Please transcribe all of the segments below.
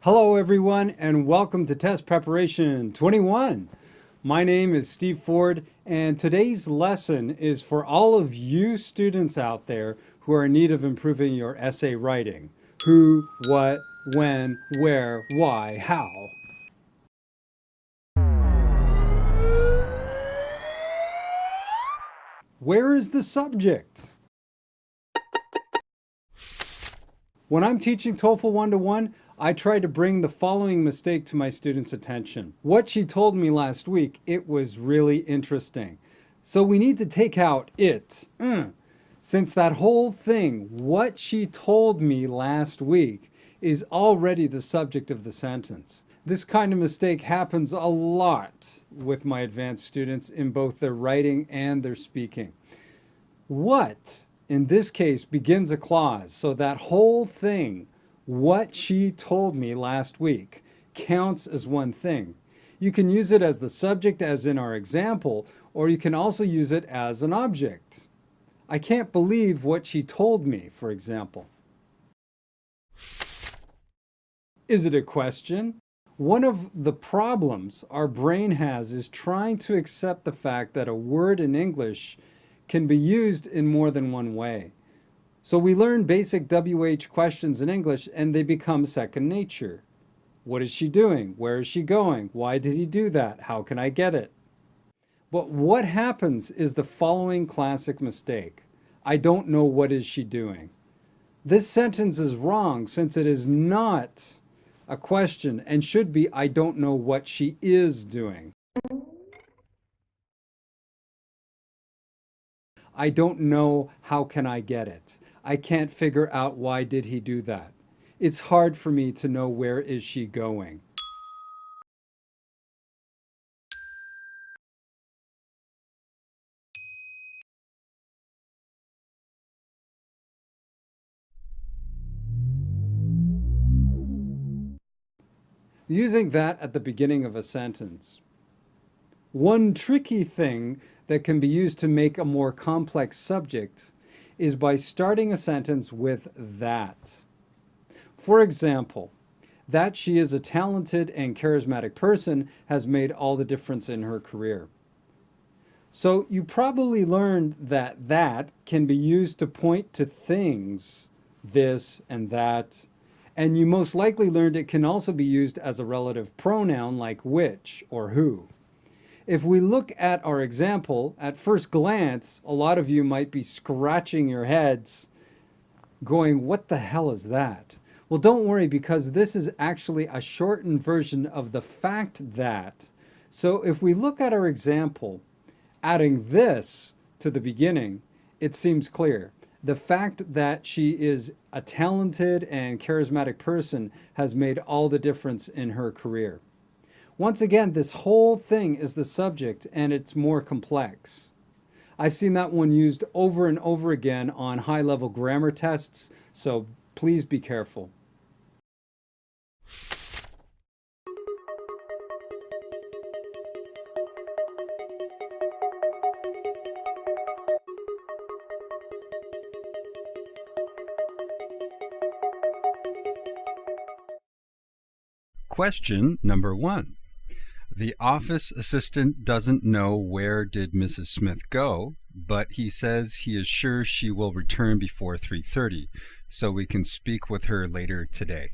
Hello, everyone, and welcome to Test Preparation 21. My name is Steve Ford, and today's lesson is for all of you students out there who are in need of improving your essay writing. Who, what, when, where, why, how. Where is the subject? When I'm teaching TOEFL 1-to-1, I try to bring the following mistake to my students' attention. What she told me last week, it was really interesting. So we need to take out it. Since that whole thing, what she told me last week, is already the subject of the sentence. This kind of mistake happens a lot with my advanced students in both their writing and their speaking. What, in this case, begins a clause. So that whole thing, what she told me last week, counts as one thing. You can use it as the subject, as in our example, or you can also use it as an object. I can't believe what she told me, for example. Is it a question? One of the problems our brain has is trying to accept the fact that a word in English can be used in more than one way. So we learn basic WH questions in English and they become second nature. What is she doing? Where is she going? Why did he do that? How can I get it? But what happens is the following classic mistake. I don't know what is she doing. This sentence is wrong since it is not a question and should be I don't know what she is doing. I don't know how can I get it. I can't figure out why did he do that. It's hard for me to know where is she going. Using that at the beginning of a sentence. One tricky thing that can be used to make a more complex subject is by starting a sentence with that. For example, that she is a talented and charismatic person has made all the difference in her career. So you probably learned that that can be used to point to things, this and that. And you most likely learned it can also be used as a relative pronoun like which or who. If we look at our example, at first glance, a lot of you might be scratching your heads going, what the hell is that? Well, don't worry because this is actually a shortened version of the fact that. So if we look at our example, adding this to the beginning, it seems clear. The fact that she is a talented and charismatic person has made all the difference in her career. Once again, this whole thing is the subject and it's more complex. I've seen that one used over and over again on high-level grammar tests, so please be careful. Question number 1. The office assistant doesn't know where did Mrs. Smith go, but he says he is sure she will return before 3:30, so we can speak with her later today.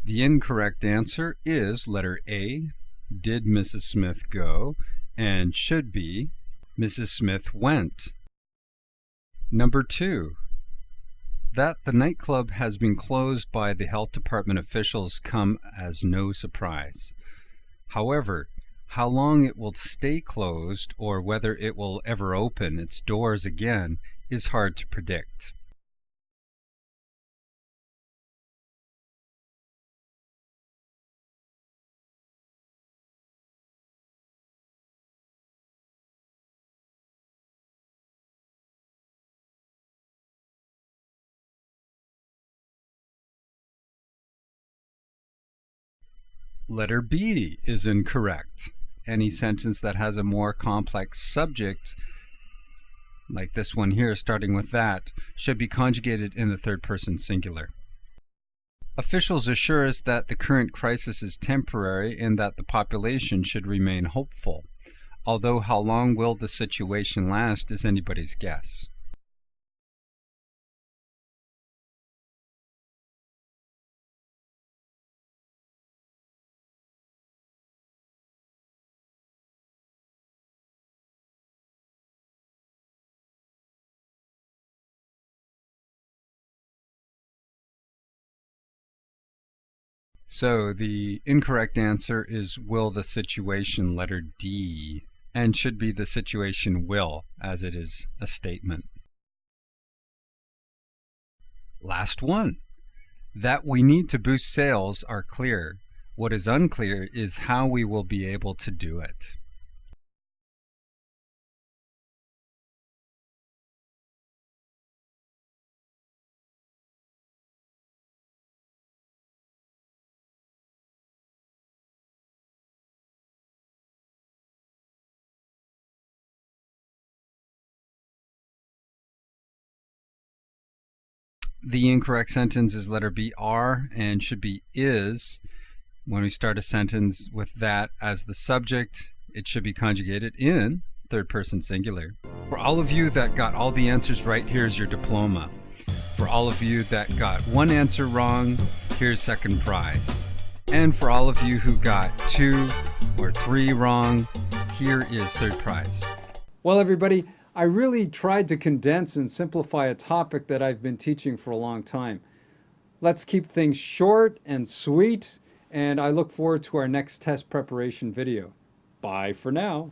The incorrect answer is letter A, did Mrs. Smith go, and should be Mrs. Smith went. Number 2. That the nightclub has been closed by the health department officials come as no surprise. However, how long it will stay closed or whether it will ever open its doors again is hard to predict. Letter B is incorrect. Any sentence that has a more complex subject, like this one here, starting with that, should be conjugated in the third person singular. Officials assure us that the current crisis is temporary and that the population should remain hopeful, although how long will the situation last is anybody's guess. So the incorrect answer is will the situation, letter D, and should be the situation will, as it is a statement. Last one. That we need to boost sales are clear. What is unclear is how we will be able to do it. The incorrect sentence is letter B, are, and should be is. When we start a sentence with that as the subject, it should be conjugated in third person singular. For all of you that got all the answers right, here's your diploma. For all of you that got one answer wrong, here's second prize. And for all of you who got 2 or 3 wrong, here is third prize. Well, everybody, I really tried to condense and simplify a topic that I've been teaching for a long time. Let's keep things short and sweet, and I look forward to our next test preparation video. Bye for now.